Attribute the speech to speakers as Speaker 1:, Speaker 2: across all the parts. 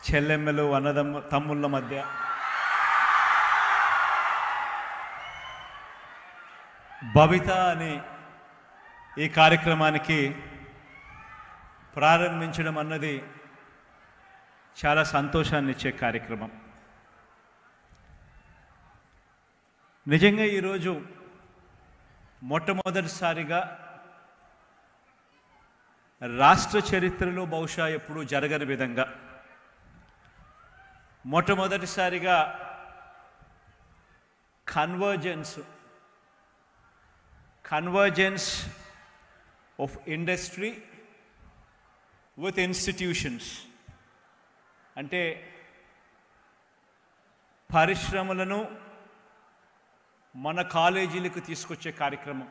Speaker 1: చెల్లెమ్మలు తమ్ముళ్ళ మధ్య భవిత అనే ఈ కార్యక్రమానికి ప్రారంభించడం అన్నది చాలా సంతోషాన్ని ఇచ్చే కార్యక్రమం. నిజంగా ఈరోజు మొట్టమొదటిసారిగా రాష్ట్ర చరిత్రలో బహుశా ఎప్పుడూ జరగని విధంగా మొట్టమొదటిసారిగా convergence of industry with institutions, అంటే పరిశ్రమలను మన కాలేజీలకు తీసుకొచ్చే కార్యక్రమం,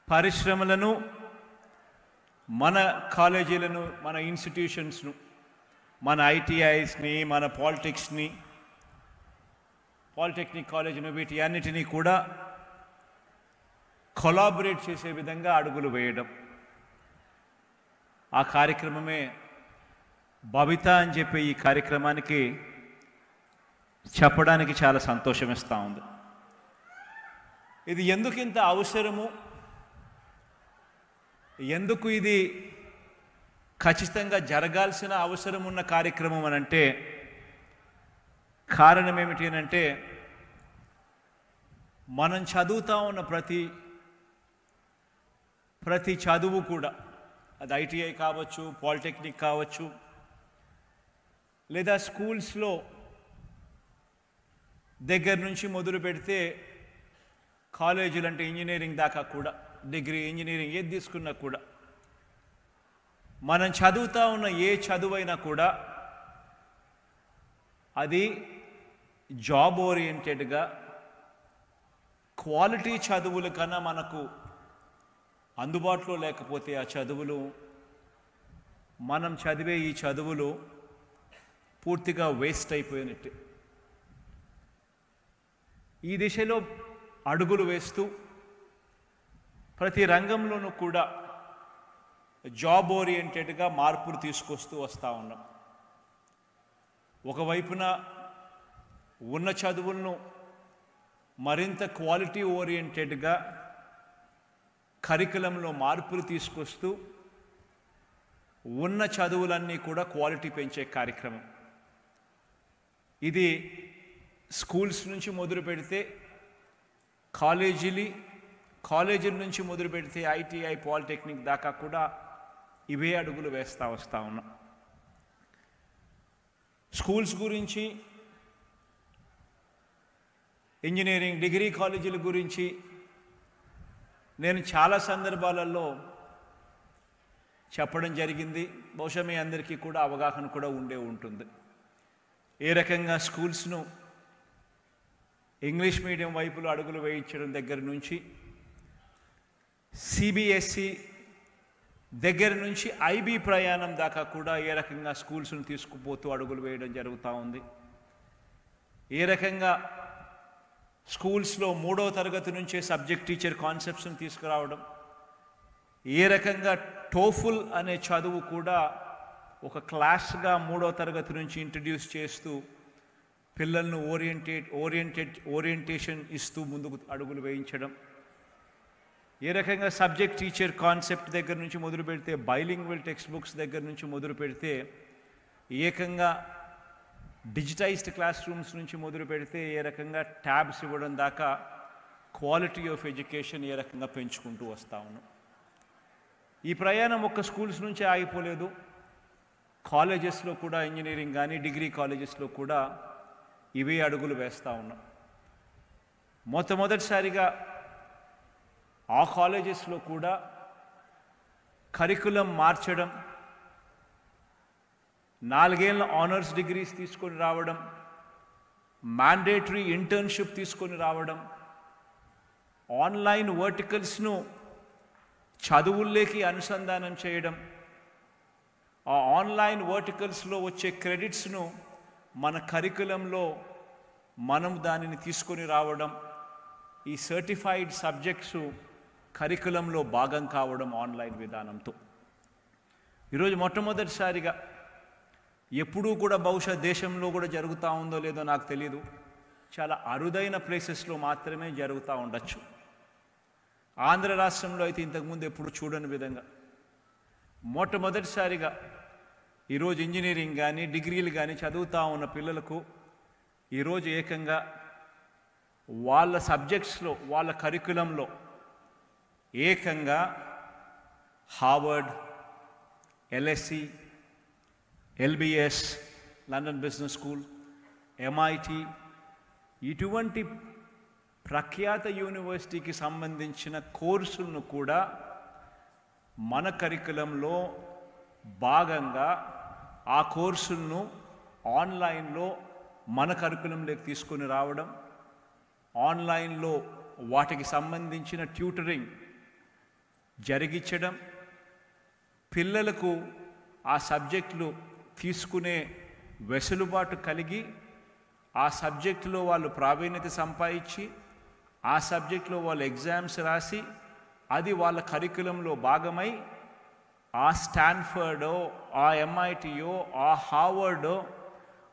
Speaker 1: పరిశ్రమలను మన కాలేజీలను, మన ఇన్స్టిట్యూషన్స్ను, మన ఐటీఐస్ని, మన పాలిటెక్నిక్ కాలేజీని, వీటి అన్నిటినీ కూడా కొలాబరేట్ చేసే విధంగా అడుగులు వేయడం. ఆ కార్యక్రమమే భవిత అని చెప్పి ఈ కార్యక్రమానికి చెప్పడానికి చాలా సంతోషం ఇస్తూ ఉంది. ఇది ఎందుకు ఇంత అవసరము, ఎందుకు ఇది ఖచ్చితంగా జరగాల్సిన అవసరం ఉన్న కార్యక్రమం అని అంటే, కారణం ఏమిటి అని అంటే, మనం చదువుతూ ఉన్న ప్రతి చదువు కూడా, అది ఐటీఐ కావచ్చు, పాలిటెక్నిక్ కావచ్చు, లేదా స్కూల్స్లో దగ్గర నుంచి మొదలు పెడితే కాలేజీలు అంటే ఇంజనీరింగ్ దాకా కూడా, డిగ్రీ, ఇంజనీరింగ్ ఏది తీసుకున్నా కూడా, మనం చదువుతూ ఉన్న ఏ చదువైనా కూడా అది జాబ్ ఓరియంటెడ్గా, క్వాలిటీ చదువుల కన్నా మనకు అందుబాటులో లేకపోతే ఆ చదువులు, మనం చదివే ఈ చదువులు పూర్తిగా వేస్ట్ అయిపోయినట్టే. ఈ దిశలో అడుగులు వేస్తూ ప్రతి రంగంలోనూ కూడా జాబ్ ఓరియంటెడ్గా మార్పులు తీసుకొస్తూ వస్తూ ఉన్నాం. ఒకవైపున ఉన్న చదువులను మరింత క్వాలిటీ ఓరియంటెడ్గా కరికులంలో మార్పులు తీసుకొస్తూ ఉన్న చదువులన్నీ కూడా క్వాలిటీ పెంచే కార్యక్రమం. ఇది స్కూల్స్ నుంచి మొదలు పెడితే కాలేజీల నుంచి మొదలు పెడితే ఐటీఐ, పాలిటెక్నిక్ దాకా కూడా ఇవే అడుగులు వేస్తూ వస్తూ ఉన్నాం. స్కూల్స్ గురించి, ఇంజనీరింగ్, డిగ్రీ కాలేజీల గురించి నేను చాలా సందర్భాలలో చెప్పడం జరిగింది. బహుశా మీ అందరికీ కూడా అవగాహన కూడా ఉంటుంది. ఏ రకంగా స్కూల్స్ను ఇంగ్లీష్ మీడియం వైపులో అడుగులు వేయించడం దగ్గర నుంచి, సిబిఎస్ఈ దగ్గర నుంచి ఐబీ ప్రయాణం దాకా కూడా ఏ రకంగా స్కూల్స్ను తీసుకుపోతూ అడుగులు వేయడం జరుగుతూ ఉంది. ఏ రకంగా స్కూల్స్లో 3వ తరగతి నుంచే సబ్జెక్ట్ టీచర్ కాన్సెప్ట్స్ని తీసుకురావడం, ఏ రకంగా టోఫుల్ అనే చదువు కూడా ఒక క్లాస్గా 3వ తరగతి నుంచి ఇంట్రడ్యూస్ చేస్తూ పిల్లలను ఓరియంటేషన్ ఇస్తూ ముందుకు అడుగులు వేయించడం, ఏ రకంగా సబ్జెక్ట్ టీచర్ కాన్సెప్ట్ దగ్గర నుంచి మొదలు పెడితే, బైలింగ్వల్ టెక్స్ట్ బుక్స్ దగ్గర నుంచి మొదలు పెడితే, ఏకంగా డిజిటైజ్డ్ క్లాస్ రూమ్స్ నుంచి మొదలు పెడితే, ఏ రకంగా ట్యాబ్స్ ఇవ్వడం దాకా క్వాలిటీ ఆఫ్ ఎడ్యుకేషన్ ఏ రకంగా పెంచుకుంటూ వస్తూ ఉన్నాం. ఈ ప్రయాణం ఒక్క స్కూల్స్ నుంచే ఆగిపోలేదు. కాలేజెస్లో కూడా, ఇంజనీరింగ్ కానీ డిగ్రీ కాలేజెస్లో కూడా ఇవే అడుగులు వేస్తూ ఉన్నాం. మొట్టమొదటిసారిగా ఆ కాలేజెస్లో కూడా కరికులం మార్చడం, 4 ఏళ్ళ ఆనర్స్ డిగ్రీస్ తీసుకొని రావడం, మ్యాండేటరీ ఇంటర్న్షిప్ తీసుకొని రావడం, ఆన్లైన్ వర్టికల్స్ను చదువుల్లోకి అనుసంధానం చేయడం, ఆ ఆన్లైన్ వర్టికల్స్లో వచ్చే క్రెడిట్స్ను మన కరికులంలో మనం దానిని తీసుకొని రావడం, ఈ సర్టిఫైడ్ సబ్జెక్ట్స్ కరికులంలో భాగం కావడం ఆన్లైన్ విధానంతో. ఈరోజు మొట్టమొదటిసారిగా ఎప్పుడూ కూడా బహుశా దేశంలో కూడా జరుగుతూ ఉందో లేదో నాకు తెలియదు. చాలా అరుదైన ప్లేసెస్లో మాత్రమే జరుగుతూ ఉండొచ్చు. ఆంధ్ర రాష్ట్రంలో అయితే ఇంతకుముందు ఎప్పుడు చూడని విధంగా మొట్టమొదటిసారిగా ఈరోజు ఇంజనీరింగ్ కానీ డిగ్రీలు కానీ చదువుతూ ఉన్న పిల్లలకు ఈరోజు ఏకంగా వాళ్ళ సబ్జెక్ట్స్లో వాళ్ళ కరికులంలో ఏకంగా Harvard, LSE, LBS, London business school, MIT ఇటువంటి ప్రఖ్యాత యూనివర్సిటీకి సంబంధించిన కోర్సులను కూడా మన కరికులంలో భాగంగా ఆ కోర్సులను ఆన్లైన్లో మన కరికులంలోకి తీసుకొని రావడం, ఆన్లైన్లో వాటికి సంబంధించిన ట్యూటరింగ్ జరిగించడం, పిల్లలకు ఆ సబ్జెక్టులు తీసుకునే వెసులుబాటు కలిగి ఆ సబ్జెక్టులో వాళ్ళు ప్రావీణ్యత సంపాదించి ఆ సబ్జెక్టులో వాళ్ళు ఎగ్జామ్స్ రాసి అది వాళ్ళ కరికులంలో భాగమై ఆ స్టాన్ఫర్డో, ఆ MITయో, ఆ హార్వర్డో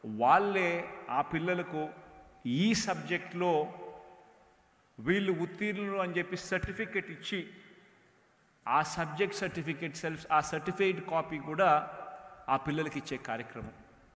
Speaker 1: వాళ్ళే ఆ పిల్లలకు ఈ సబ్జెక్ట్లో వీళ్ళు ఉత్తీర్ణులు అని చెప్పి సర్టిఫికెట్ ఇచ్చి ఆ సబ్జెక్ట్ సర్టిఫికెట్ ఆ సర్టిఫైడ్ కాపీ కూడా ఆ పిల్లలకి ఇచ్చే కార్యక్రమం.